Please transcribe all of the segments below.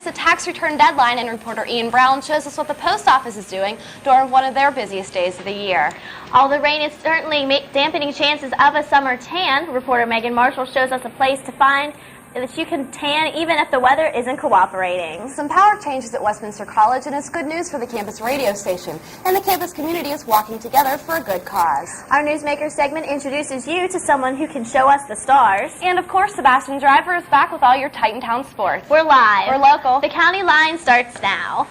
The tax return deadline, and reporter Ian Brown shows us what the post office is doing during one of their busiest days of the year. All the rain is certainly dampening chances of a summer tan. Reporter Megan Marshall shows us a place to find that you can tan even if the weather isn't cooperating. Some power changes at Westminster College, and it's good news for the campus radio station. And the campus community is walking together for a good cause. Our Newsmaker segment introduces you to someone who can show us the stars. And of course, Sebastian Driver is back with all your Titantown sports. We're live. We're local. The county line starts now.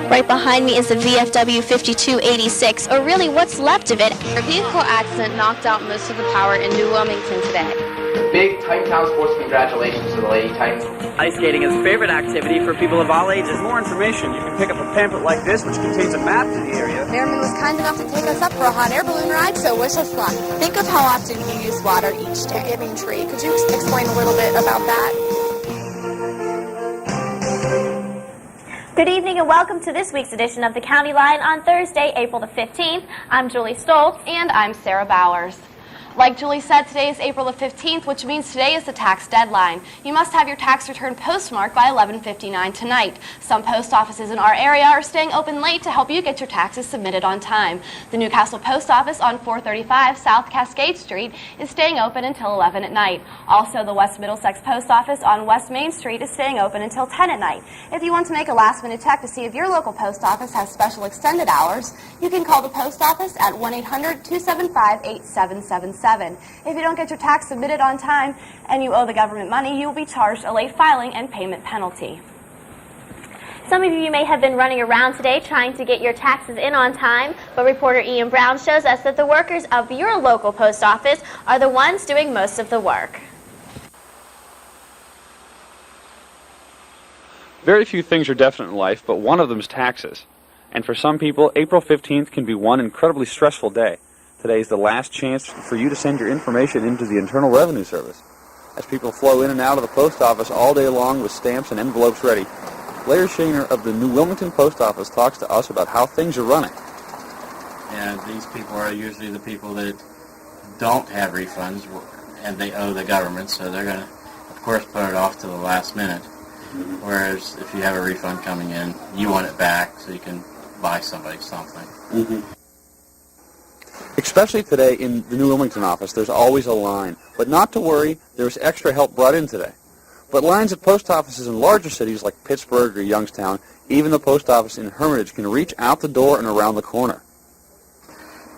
Right behind me is the VFW 5286, or really what's left of it. A vehicle accident knocked out most of the power in New Wilmington today. Big Titantown sports congratulations to the Lady Titans. Ice skating is a favorite activity for people of all ages. For more information, you can pick up a pamphlet like this, which contains a map to the area. Merriman was kind enough to take us up for a hot air balloon ride, so wish us luck. Think of how often you use water each day. Giving tree. Could you explain a little bit about that? Good evening and welcome to this week's edition of the County Line on Thursday, April the 15th. I'm Julie Stolze. And I'm Sarah Bowers. Like Julie said, today is April the 15th, which means today is the tax deadline. You must have your tax return postmarked by 11:59 tonight. Some post offices in our area are staying open late to help you get your taxes submitted on time. The Newcastle Post Office on 435 South Cascade Street is staying open until 11 at night. Also, the West Middlesex Post Office on West Main Street is staying open until 10 at night. If you want to make a last-minute check to see if your local post office has special extended hours, you can call the post office at 1-800-275-8777. If you don't get your tax submitted on time and you owe the government money, you will be charged a late filing and payment penalty. Some of you may have been running around today trying to get your taxes in on time, but reporter Ian Brown shows us that the workers of your local post office are the ones doing most of the work. Very few things are definite in life, but one of them is taxes. And for some people, April 15th can be one incredibly stressful day. Today is the last chance for you to send your information into the Internal Revenue Service. As people flow in and out of the post office all day long with stamps and envelopes ready, Larry Shaner of the New Wilmington Post Office talks to us about how things are running. And these people are usually the people that don't have refunds and they owe the government, so they're going to, of course, put it off to the last minute. Whereas if you have a refund coming in, you want it back so you can buy somebody something. Especially today in the New Wilmington office, there's always a line. But not to worry, there's extra help brought in today. But lines at post offices in larger cities like Pittsburgh or Youngstown, even the post office in Hermitage, can reach out the door and around the corner.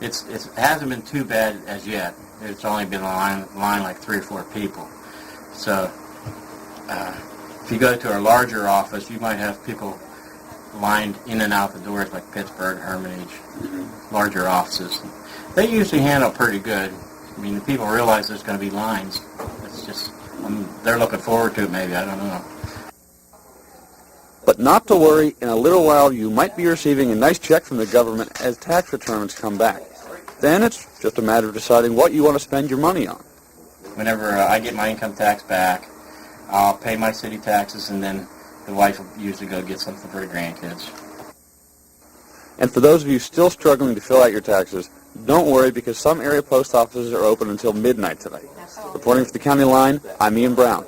It hasn't been too bad as yet. It's only been a line like 3 or 4 people. So if you go to a larger office, you might have people lined in and out the doors like Pittsburgh, Hermitage, larger offices. They usually handle pretty good. I mean, the people realize there's going to be lines. It's just, they're looking forward to it maybe, I don't know. But not to worry, in a little while you might be receiving a nice check from the government as tax returns come back. Then it's just a matter of deciding what you want to spend your money on. Whenever I get my income tax back, I'll pay my city taxes, and then the wife will usually go get something for the grandkids. And for those of you still struggling to fill out your taxes, don't worry, because some area post offices are open until midnight tonight. Reporting for the County Line, I'm Ian Brown.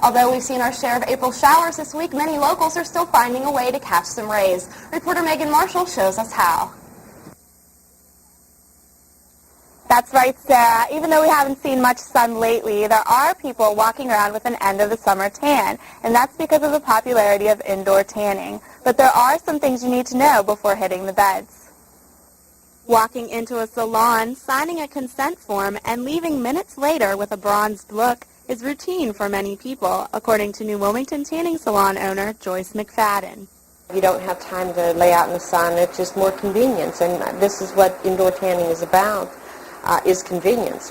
Although we've seen our share of April showers this week, many locals are still finding a way to catch some rays. Reporter Megan Marshall shows us how. That's right, Sarah. Even though we haven't seen much sun lately, there are people walking around with an end of the summer tan, and that's because of the popularity of indoor tanning. But there are some things you need to know before hitting the beds. Walking into a salon, signing a consent form, and leaving minutes later with a bronzed look is routine for many people, according to New Wilmington Tanning Salon owner Joyce McFadden. You don't have time to lay out in the sun. It's just more convenience, and this is what indoor tanning is about, is convenience.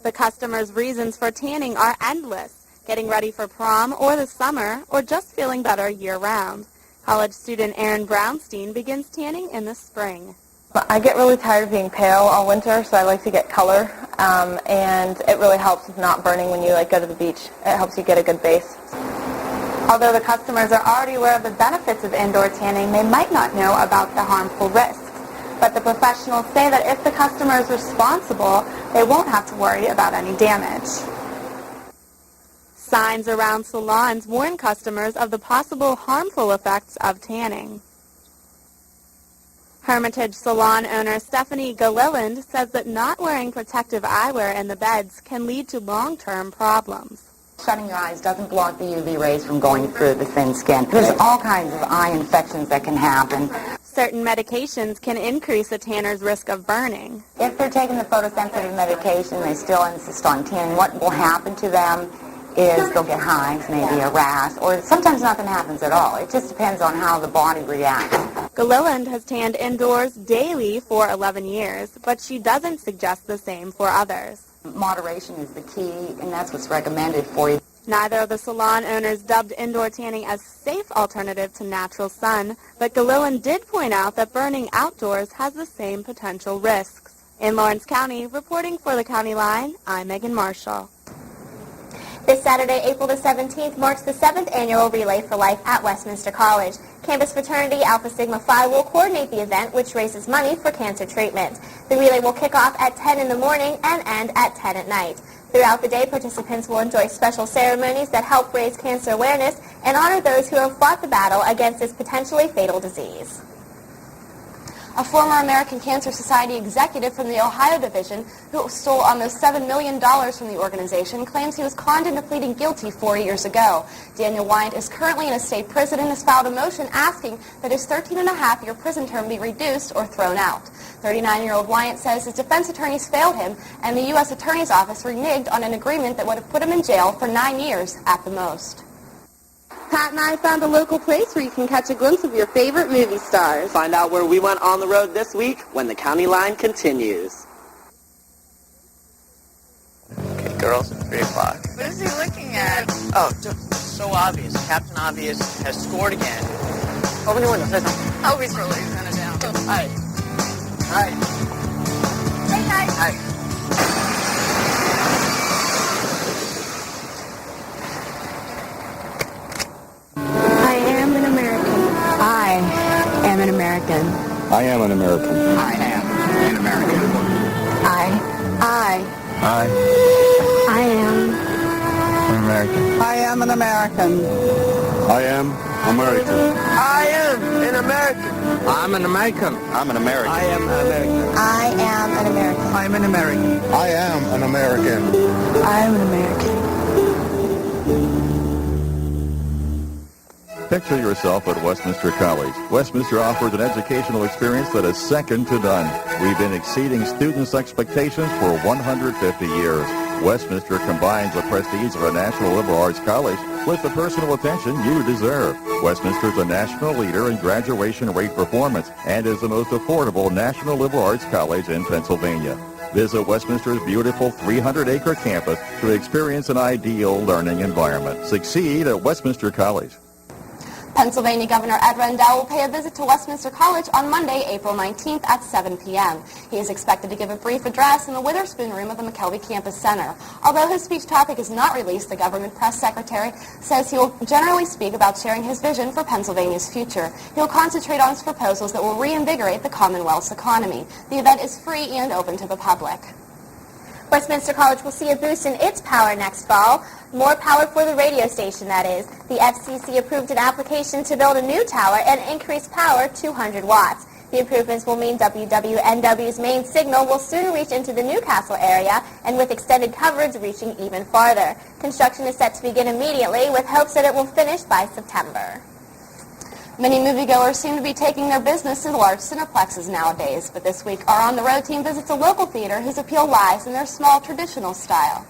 The customers' reasons for tanning are endless: getting ready for prom or the summer, or just feeling better year-round. College student Erin Brownstein begins tanning in the spring. I get really tired of being pale all winter, so I like to get color, and it really helps with not burning when you go to the beach. It helps you get a good base. Although the customers are already aware of the benefits of indoor tanning, they might not know about the harmful risks. But the professionals say that if the customer is responsible, they won't have to worry about any damage. Signs around salons warn customers of the possible harmful effects of tanning. Hermitage salon owner Stephanie Gilliland says that not wearing protective eyewear in the beds can lead to long-term problems. Shutting your eyes doesn't block the UV rays from going through the thin skin. There's all kinds of eye infections that can happen. Certain medications can increase a tanner's risk of burning. If they're taking the photosensitive medication, they still insist on tanning. What will happen to them is they'll get hives, maybe a rash, or sometimes nothing happens at all. It just depends on how the body reacts. Gilliland has tanned indoors daily for 11 years, but she doesn't suggest the same for others. Moderation is the key, and that's what's recommended for you. Neither of the salon owners dubbed indoor tanning as a safe alternative to natural sun, but Gilliland did point out that burning outdoors has the same potential risks. In Lawrence County, reporting for the County Line, I'm Megan Marshall. This Saturday, April the 17th, marks the 7th annual Relay for Life at Westminster College. Campus fraternity Alpha Sigma Phi will coordinate the event, which raises money for cancer treatment. The relay will kick off at 10 in the morning and end at 10 at night. Throughout the day, participants will enjoy special ceremonies that help raise cancer awareness and honor those who have fought the battle against this potentially fatal disease. A former American Cancer Society executive from the Ohio division who stole almost $7 million from the organization claims he was conned into pleading guilty 4 years ago. Daniel Wyant is currently in a state prison and has filed a motion asking that his 13-and-a-half-year prison term be reduced or thrown out. 39-year-old Wyant says his defense attorneys failed him and the U.S. Attorney's Office reneged on an agreement that would have put him in jail for 9 years at the most. Pat and I found a local place where you can catch a glimpse of your favorite movie stars. Find out where we went on the road this week when the County Line continues. Okay, girls, it's 3 o'clock. What is he looking at? Oh, so obvious. Captain Obvious has scored again. Open the window, say something. Oh, he's really going to down. Hi. Hi. Hey, guys. Hi. I am an American. I am an American. I am an American. I am an American. I am An American. I am an American. I am American. I am an American. I'm an American. I'm an American. I am an American. I am an American. I'm an American. I am an American. I'm an American. Picture yourself at Westminster College. Westminster offers an educational experience that is second to none. We've been exceeding students' expectations for 150 years. Westminster combines the prestige of a national liberal arts college with the personal attention you deserve. Westminster is a national leader in graduation rate performance and is the most affordable national liberal arts college in Pennsylvania. Visit Westminster's beautiful 300-acre campus to experience an ideal learning environment. Succeed at Westminster College. Pennsylvania Governor Ed Rendell will pay a visit to Westminster College on Monday, April 19th at 7 p.m. He is expected to give a brief address in the Witherspoon Room of the McKelvey Campus Center. Although his speech topic is not released, the government press secretary says he will generally speak about sharing his vision for Pennsylvania's future. He will concentrate on his proposals that will reinvigorate the Commonwealth's economy. The event is free and open to the public. Westminster College will see a boost in its power next fall. More power for the radio station, that is. The FCC approved an application to build a new tower and increase power 200 watts. The improvements will mean WWNW's main signal will soon reach into the Newcastle area, and with extended coverage reaching even farther. Construction is set to begin immediately, with hopes that it will finish by September. Many moviegoers seem to be taking their business to the large cineplexes nowadays, but this week our On the Road team visits a local theater whose appeal lies in their small traditional style.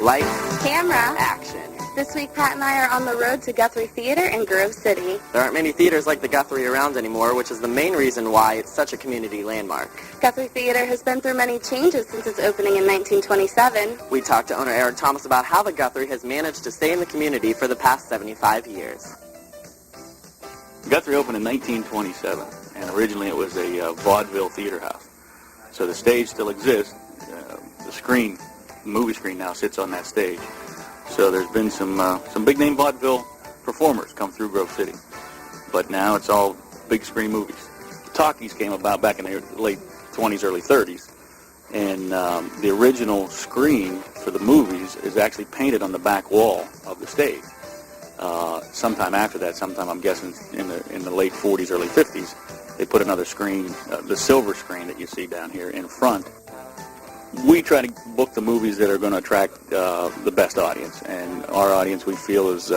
Lights, Camera. action. This week, Pat and I are on the road to Guthrie Theater in Grove City. There aren't many theaters like the Guthrie around anymore, which is the main reason why it's such a community landmark. Guthrie Theater has been through many changes since its opening in 1927. We talked to owner Aaron Thomas about how the Guthrie has managed to stay in the community for the past 75 years. Guthrie opened in 1927, and originally it was a vaudeville theater house. So the stage still exists. The movie screen now sits on that stage. So there's been some big-name vaudeville performers come through Grove City. But now it's all big screen movies. Talkies came about back in the late 20s, early 30s. And the original screen for the movies is actually painted on the back wall of the stage. Sometime after that, sometime I'm guessing in the late 40s, early 50s, they put another screen, the silver screen that you see down here in front. We try to book the movies that are going to attract the best audience, and our audience we feel is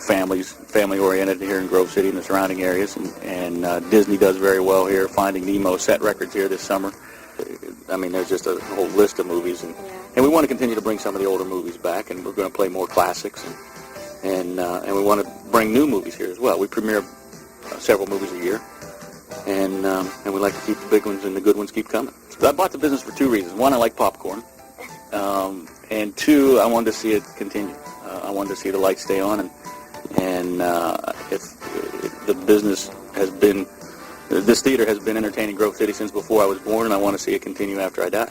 family-oriented here in Grove City and the surrounding areas, and Disney does very well here. Finding Nemo set records here this summer. I mean, there's just a whole list of movies, and we want to continue to bring some of the older movies back, and we're going to play more classics, and we want to bring new movies here as well. We premiere several movies a year, and we like to keep the big ones and the good ones keep coming. So I bought the business for two reasons. One, I like popcorn, and two, I wanted to see it continue. I wanted to see the lights stay on, and if the business has been, this theater has been entertaining Grove City since before I was born, and I want to see it continue after I die.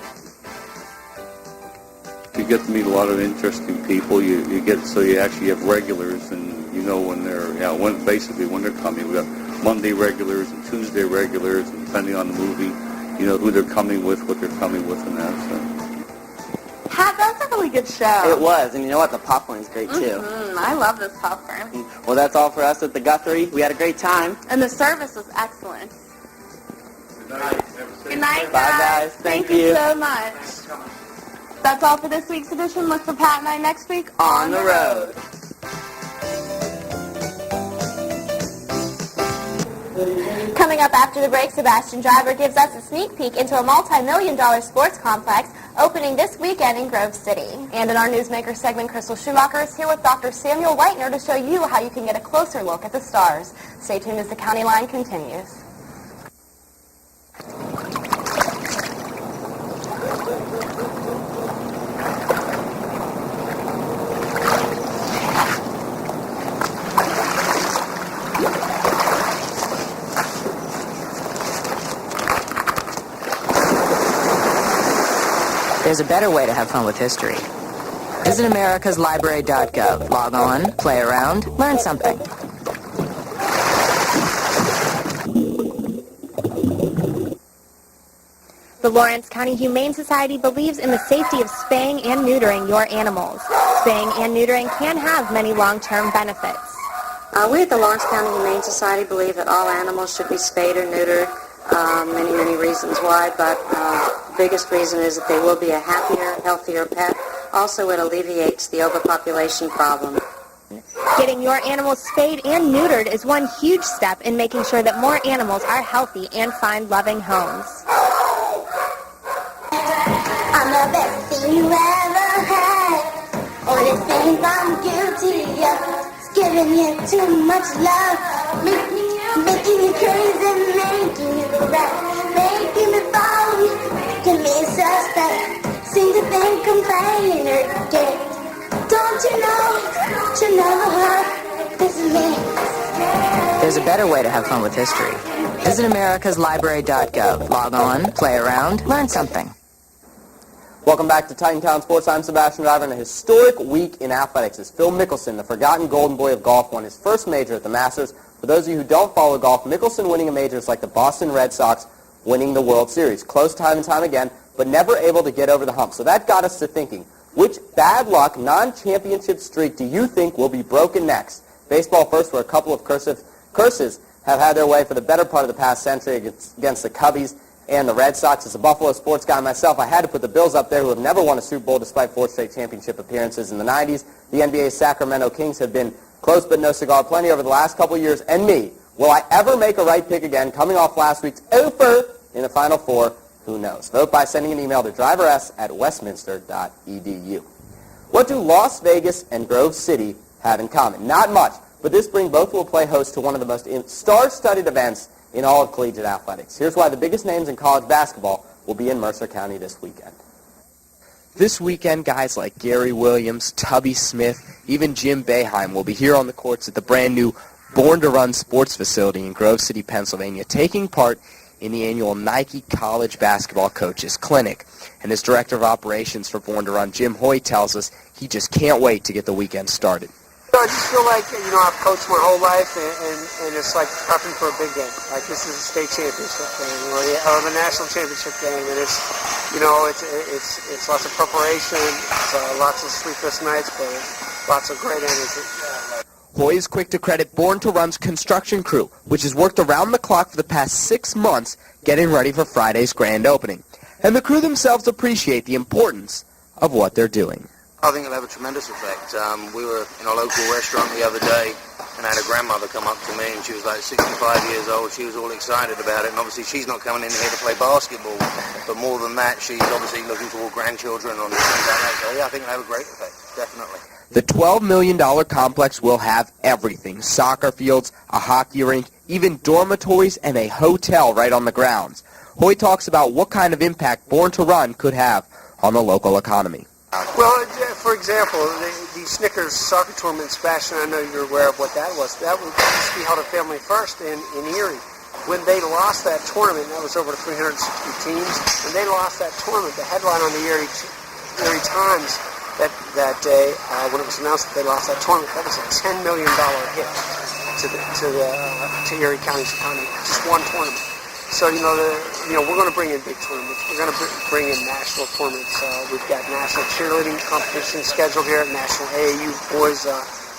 You get to meet a lot of interesting people. You actually have regulars, and you know when they're when they're coming. We got Monday regulars and Tuesday regulars, and depending on the movie, you know who they're coming with, what they're coming with, and that. So. Pat, that was a really good show. It was, and you know what? The popcorn's great too. I love this popcorn. Well, that's all for us at the Guthrie. We had a great time. And the service was excellent. Good night, guys. Bye, guys. Thank you so much. That's all for this week's edition. Look for Pat and I next week on the road. Coming up after the break, Sebastian Driver gives us a sneak peek into a multi-million-dollar sports complex opening this weekend in Grove City. And in our Newsmaker segment, Crystal Schumacher is here with Dr. Samuel Whitener to show you how you can get a closer look at the stars. Stay tuned as the County Line continues. There's a better way to have fun with history. Visit americaslibrary.gov. Log on, play around, learn something. The Lawrence County Humane Society believes in the safety of spaying and neutering your animals. Spaying and neutering can have many long-term benefits. We at the Lawrence County Humane Society believe that all animals should be spayed or neutered. Many reasons why, but the biggest reason is that they will be a happier, healthier pet. Also, it alleviates the overpopulation problem. Getting your animals spayed and neutered is one huge step in making sure that more animals are healthy and find loving homes. I'm the best thing you ever had. All the things I'm guilty of. It's giving you too much love. Making you crazy, making you right. Making me fall, making me suspect. Seem to think I'm playing your game. Don't you know this is me. There's a better way to have fun with history. Visit americaslibrary.gov. Log on, play around, learn something. Welcome back to Titantown Sports. I'm Sebastian Driver, and a historic week in athletics as Phil Mickelson, the forgotten golden boy of golf, won his first major at the Masters. For those of you who don't follow golf, Mickelson winning a major is like the Boston Red Sox winning the World Series. Close time and time again, but never able to get over the hump. So that got us to thinking, which bad luck non-championship streak do you think will be broken next? Baseball first, where a couple of curses have had their way for the better part of the past century against the Cubbies and the Red Sox. As a Buffalo sports guy myself, I had to put the Bills up there, who have never won a Super Bowl despite 4 straight championship appearances in the 90s. The NBA's Sacramento Kings have been close but no cigar plenty over the last couple of years. And me, will I ever make a right pick again coming off last week's over in the Final Four? Who knows? Vote by sending an email to drivers@westminster.edu. What do Las Vegas and Grove City have in common? Not much, but this spring both will play host to one of the most star-studded events in all of collegiate athletics. Here's why the biggest names in college basketball will be in Mercer County this weekend. This weekend, guys like Gary Williams, Tubby Smith, even Jim Boeheim will be here on the courts at the brand new Born to Run sports facility in Grove City, Pennsylvania, taking part in the annual Nike College Basketball Coaches Clinic. And as Director of Operations for Born to Run, Jim Hoyt, tells us he just can't wait to get the weekend started. I just feel like, I've coached my whole life, and it's like prepping for a big game. Like, this is a state championship game, or the national championship game, and it's lots of preparation, it's lots of sleepless nights, but lots of great energy. Hoy is quick to credit Born to Run's construction crew, which has worked around the clock for the past 6 months getting ready for Friday's grand opening. And the crew themselves appreciate the importance of what they're doing. I think it'll have a tremendous effect. We were in a local restaurant the other day and had a grandmother come up to me, and she was like 65 years old. She was all excited about it, and obviously she's not coming in here to play basketball, but more than that, she's obviously looking for grandchildren and things like that. So yeah, I think it'll have a great effect, definitely. The $12 million complex will have everything: soccer fields, a hockey rink, even dormitories, and a hotel right on the grounds. Hoy talks about what kind of impact Born to Run could have on the local economy. Well, for example, the Snickers soccer tournament, Sebastian, I know you're aware of what that was. That used to be held at Family First in Erie. When they lost that tournament, that was over 360 teams, and they lost that tournament. The headline on the Erie Times that day, when it was announced that they lost that tournament, that was a $10 million hit to Erie County's economy. Just one tournament. So, we're going to bring in big tournaments. We're going to bring in national tournaments. We've got national cheerleading competitions scheduled here, national AAU boys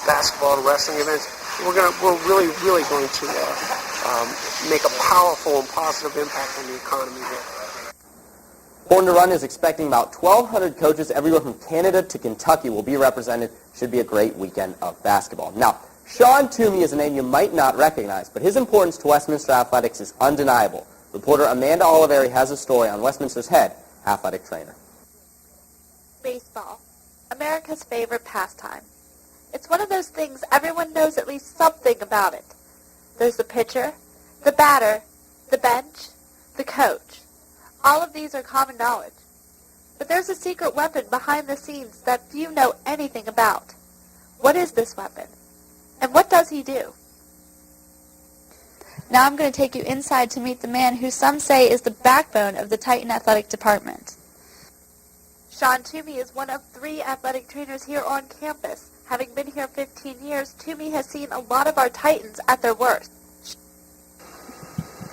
basketball and wrestling events. We're really going to make a powerful and positive impact on the economy here. Born to Run is expecting about 1,200 coaches everywhere from Canada to Kentucky will be represented. Should be a great weekend of basketball. Now, Sean Toomey is a name you might not recognize, but his importance to Westminster athletics is undeniable. Reporter Amanda Oliveri has a story on Westminster's head athletic trainer. Baseball, America's favorite pastime. It's one of those things everyone knows at least something about it. There's the pitcher, the batter, the bench, the coach. All of these are common knowledge. But there's a secret weapon behind the scenes that few know anything about. What is this weapon? And what does he do? Now I'm going to take you inside to meet the man who some say is the backbone of the Titan Athletic Department. Sean Toomey is one of 3 athletic trainers here on campus. Having been here 15 years, Toomey has seen a lot of our Titans at their worst.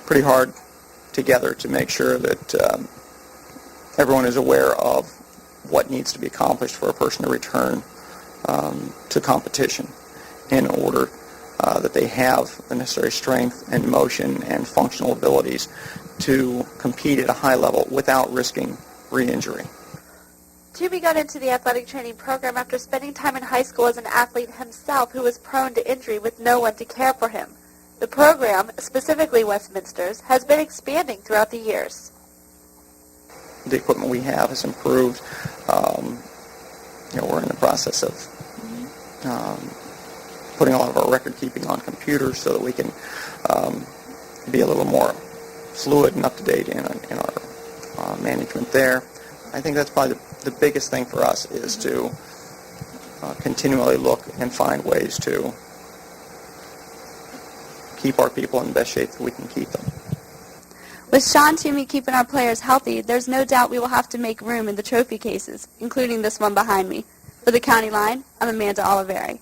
Pretty hard together to make sure that everyone is aware of what needs to be accomplished for a person to return to competition, in order that they have the necessary strength and motion and functional abilities to compete at a high level without risking re-injury. Toomey got into the athletic training program after spending time in high school as an athlete himself who was prone to injury with no one to care for him. The program, specifically Westminster's, has been expanding throughout the years. The equipment we have has improved. We're in the process of putting a lot of our record keeping on computers so that we can be a little more fluid and up to date in our management there. I think that's probably the biggest thing for us, is to continually look and find ways to keep our people in the best shape that we can keep them. With Sean Toomey keeping our players healthy, there's no doubt we will have to make room in the trophy cases, including this one behind me. For the County Line, I'm Amanda Oliveri.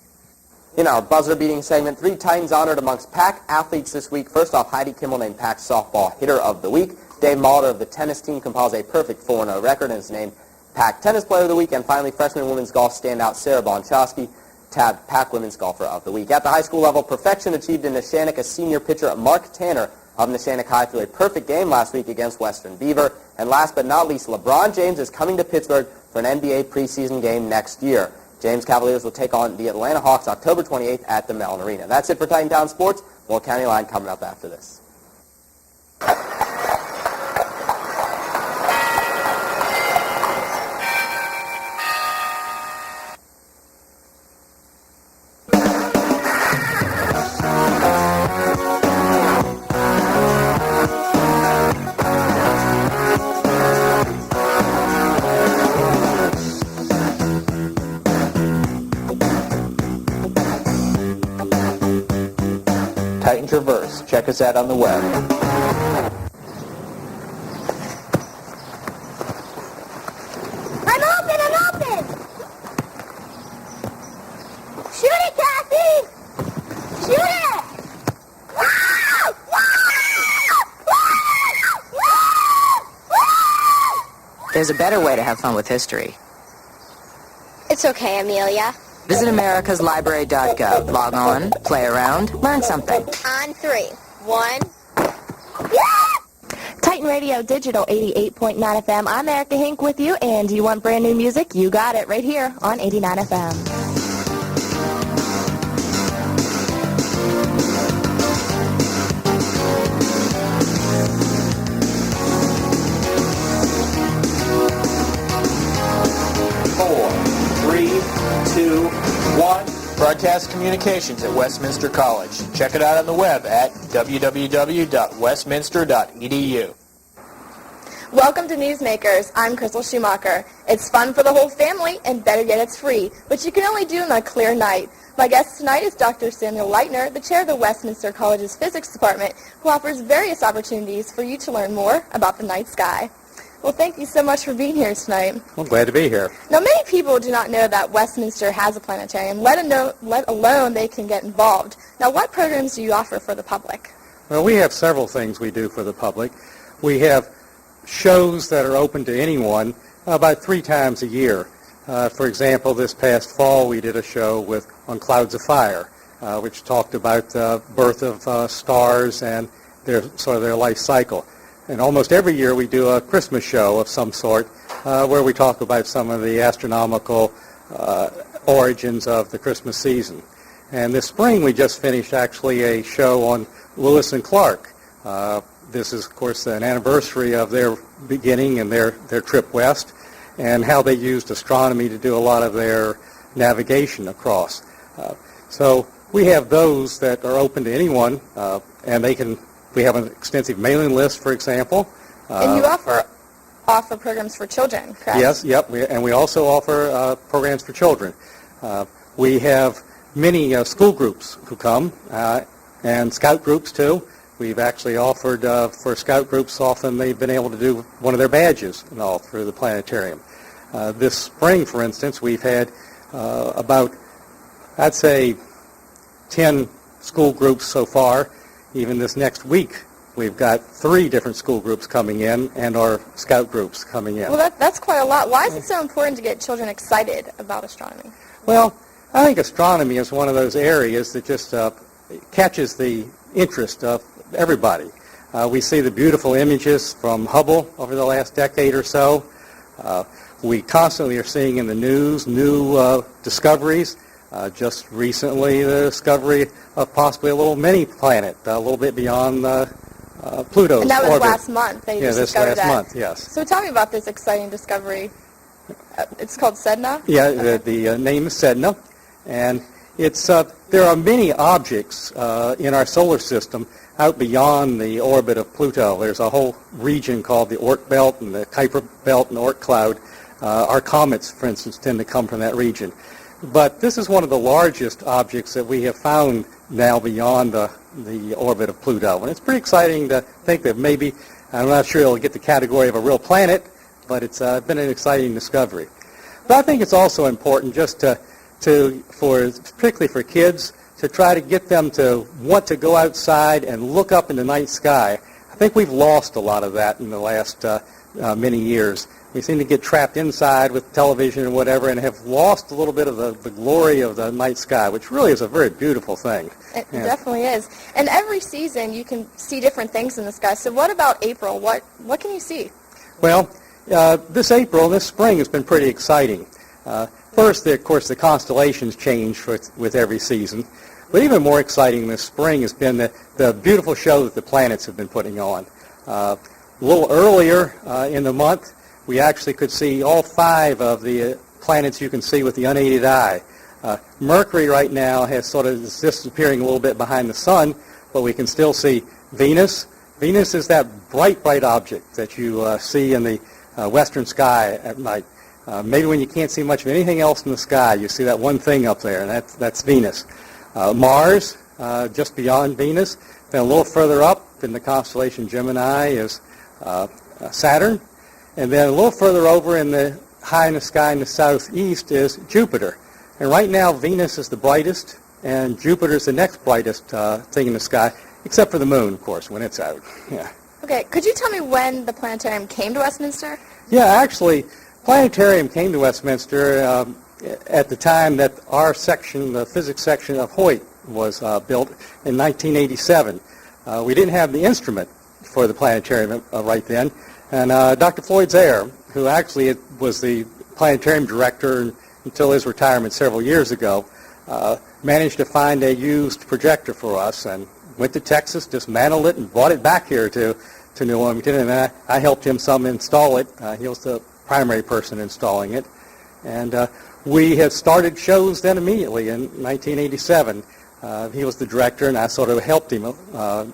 In our buzzer-beating segment, 3 Titans honored amongst PAC athletes this week. First off, Heidi Kimmel named PAC Softball Hitter of the Week. Dave Mauldin of the tennis team compiles a perfect 4-0 record and is named PAC Tennis Player of the Week. And finally, freshman women's golf standout Sarah Bonchowski tabbed PAC Women's Golfer of the Week. At the high school level, perfection achieved in Neshannock senior pitcher Mark Tanner of Neshannock High threw a perfect game last week against Western Beaver. And last but not least, LeBron James is coming to Pittsburgh for an NBA preseason game next year. James Cavaliers will take on the Atlanta Hawks October 28th at the Mellon Arena. That's it for Titan Town Sports. More County Line coming up after this. Titan Traverse. Check us out on the web. I'm open! Shoot it, Cassie! Shoot it! There's a better way to have fun with history. It's okay, Amelia. Visit americaslibrary.gov. Log on, play around, learn something. On 3. 1. Titan Radio Digital 88.9 FM. I'm Erica Hink with you, and do you want brand new music? You got it right here on 89 FM. Broadcast Communications at Westminster College. Check it out on the web at www.westminster.edu. Welcome to Newsmakers. I'm Crystal Schumacher. It's fun for the whole family, and better yet, it's free, which you can only do on a clear night. My guest tonight is Dr. Samuel Leitner, the chair of the Westminster College's Physics Department, who offers various opportunities for you to learn more about the night sky. Well, thank you so much for being here tonight. Well, glad to be here. Now, many people do not know that Westminster has a planetarium, let alone they can get involved. Now, what programs do you offer for the public? Well, we have several things we do for the public. We have shows that are open to anyone about 3 times a year. For example, this past fall we did a show on Clouds of Fire, which talked about the birth of stars and their life cycle. And almost every year we do a Christmas show of some sort where we talk about some of the astronomical origins of the Christmas season. And this spring we just finished actually a show on Lewis and Clark. This is, of course, an anniversary of their beginning and their trip west and how they used astronomy to do a lot of their navigation across. So we have those that are open to anyone, and we have an extensive mailing list, for example. And you offer programs for children, correct? Yes, yep, and we also offer programs for children. We have many school groups who come, and scout groups too. We've actually offered for scout groups, often they've been able to do one of their badges and all through the planetarium. This spring, for instance, we've had about, I'd say, 10 school groups so far. Even this next week, we've got 3 different school groups coming in and our scout groups coming in. Well, that's quite a lot. Why is it so important to get children excited about astronomy? Well, I think astronomy is one of those areas that just catches the interest of everybody. We see the beautiful images from Hubble over the last decade or so. We constantly are seeing in the news new discoveries. Just recently, the discovery of possibly a little mini planet, a little bit beyond Pluto's orbit. And that was last month. They just discovered this last that. month, yes. So tell me about this exciting discovery. It's called Sedna? Yeah, the name is Sedna, and it's there are many objects in our solar system out beyond the orbit of Pluto. There's a whole region called the Oort belt and the Kuiper belt and Oort cloud. Our comets, for instance, tend to come from that region. But this is one of the largest objects that we have found now beyond the orbit of Pluto. And it's pretty exciting to think that maybe, I'm not sure it'll get the category of a real planet, but it's been an exciting discovery. But I think it's also important just particularly for kids, to try to get them to want to go outside and look up in the night sky. I think we've lost a lot of that in the last many years. We seem to get trapped inside with television and whatever and have lost a little bit of the glory of the night sky, which really is a very beautiful thing. It definitely is. And every season you can see different things in the sky. So what about April? What can you see? Well, this spring has been pretty exciting. First, of course, the constellations change with every season. But even more exciting this spring has been the beautiful show that the planets have been putting on. A little earlier in the month, we actually could see all 5 of the planets you can see with the unaided eye. Mercury right now is disappearing a little bit behind the sun, but we can still see Venus. Venus is that bright object that you see in the western sky at night. Maybe when you can't see much of anything else in the sky, you see that one thing up there, and that's Venus. Mars, just beyond Venus. Then a little further up in the constellation Gemini is Saturn. And then a little further over in the high in the sky in the southeast is Jupiter. And right now Venus is the brightest, and Jupiter is the next brightest thing in the sky, except for the moon, of course, when it's out. Yeah. Okay, could you tell me when the planetarium came to Westminster? Yeah, actually, planetarium came to Westminster at the time that our section, the physics section of Hoyt, was built in 1987. We didn't have the instrument for the planetarium right then, and Dr. Floyd Zaire, who actually was the planetarium director until his retirement several years ago, managed to find a used projector for us and went to Texas, dismantled it, and brought it back here to New Wilmington, and I helped him some install it. He was the primary person installing it. And we had started shows then immediately in 1987. He was the director, and I sort of helped him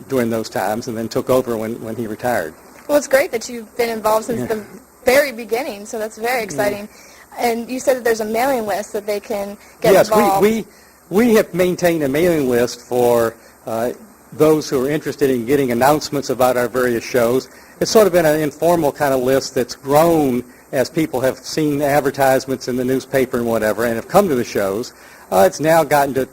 during those times, and then took over when he retired. Well, it's great that you've been involved since the very beginning, so that's very exciting. And you said that there's a mailing list that they can get involved. Yes, we have maintained a mailing list for those who are interested in getting announcements about our various shows. It's sort of been an informal kind of list that's grown as people have seen advertisements in the newspaper and whatever and have come to the shows. It's now gotten to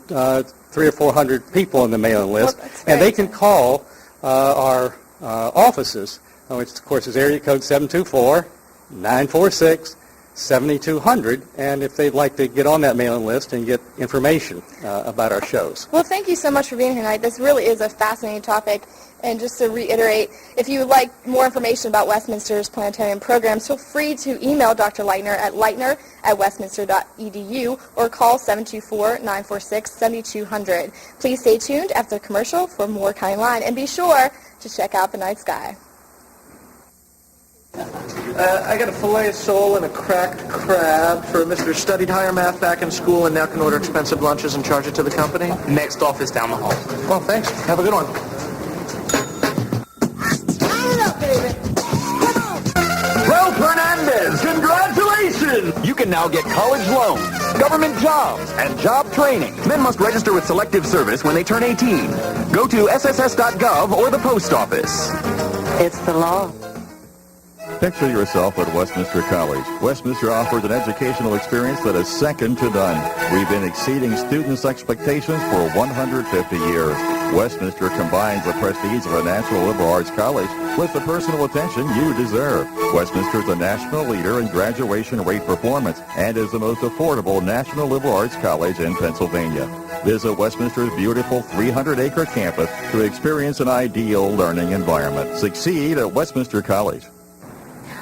300 or 400 people in the mailing list, and they can call our offices, which of course is area code 724-946-7200, and if they'd like to get on that mailing list and get information about our shows. Well, thank you so much for being here tonight. This really is a fascinating topic. And just to reiterate, if you would like more information about Westminster's planetarium programs, feel free to email Dr. Leitner at leitner@westminster.edu or call 724-946-7200. Please stay tuned after the commercial for more County Line, and be sure to check out the night sky. I got a filet of sole and a cracked crab for Mr. Studied higher math back in school and now can order expensive lunches and charge it to the company. Next office down the hall. Well, thanks. Have a good one. Ralph Hernandez, congratulations! You can now get college loans, government jobs, and job training. Men must register with Selective Service when they turn 18. Go to sss.gov or the post office. It's the law. Picture yourself at Westminster College. Westminster offers an educational experience that is second to none. We've been exceeding students' expectations for 150 years. Westminster combines the prestige of a national liberal arts college with the personal attention you deserve. Westminster is a national leader in graduation rate performance and is the most affordable national liberal arts college in Pennsylvania. Visit Westminster's beautiful 300-acre campus to experience an ideal learning environment. Succeed at Westminster College.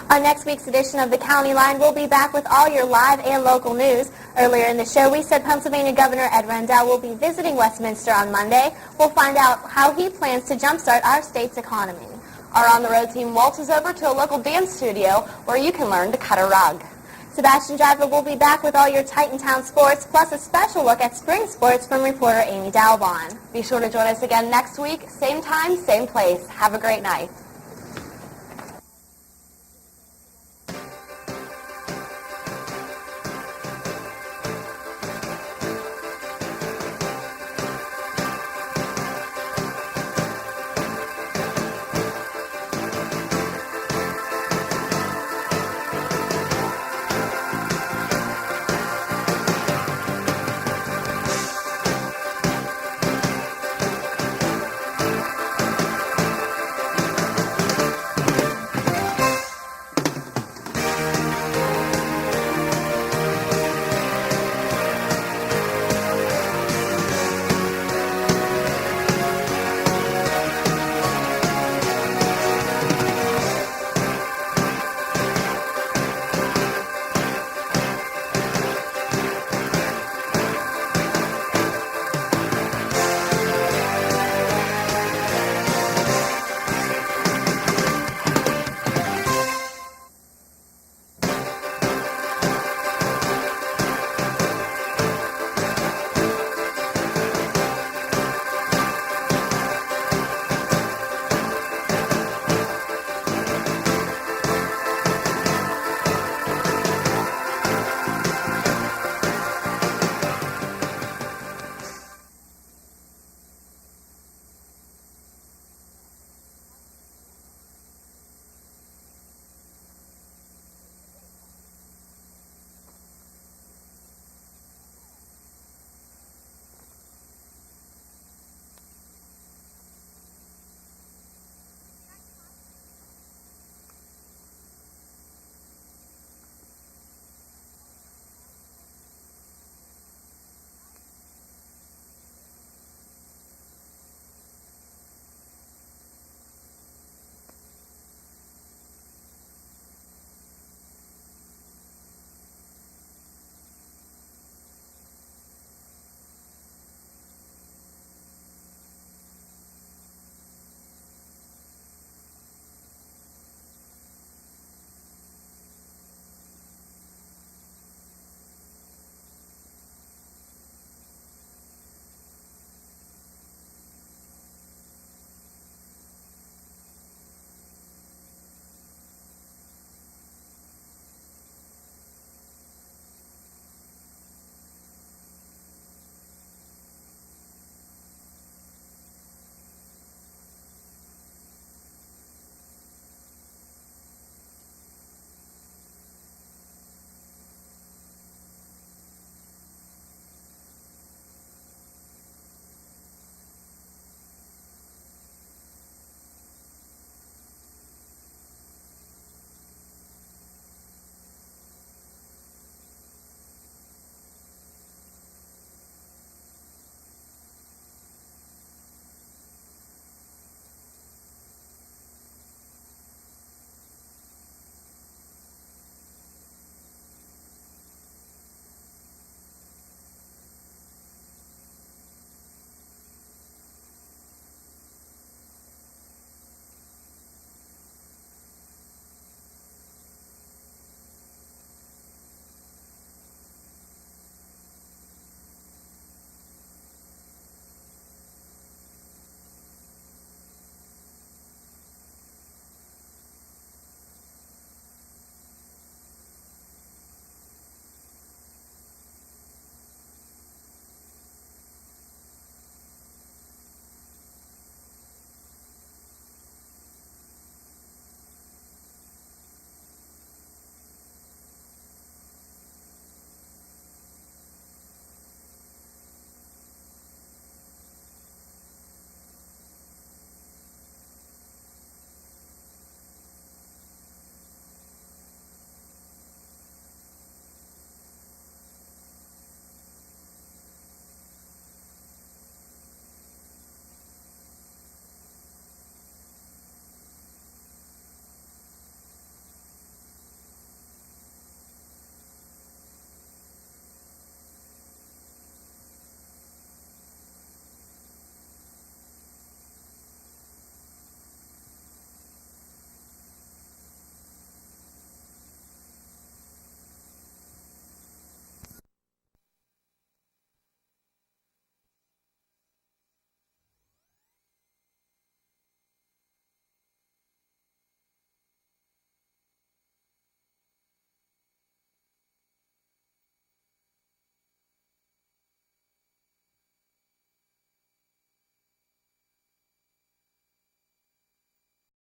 On next week's edition of the County Line, we'll be back with all your live and local news. Earlier in the show, we said Pennsylvania Governor Ed Rendell will be visiting Westminster on Monday. We'll find out how he plans to jumpstart our state's economy. Our on-the-road team waltzes over to a local dance studio where you can learn to cut a rug. Sebastian Driver will be back with all your Titantown sports, plus a special look at spring sports from reporter Amy Dalbon. Be sure to join us again next week, same time, same place. Have a great night.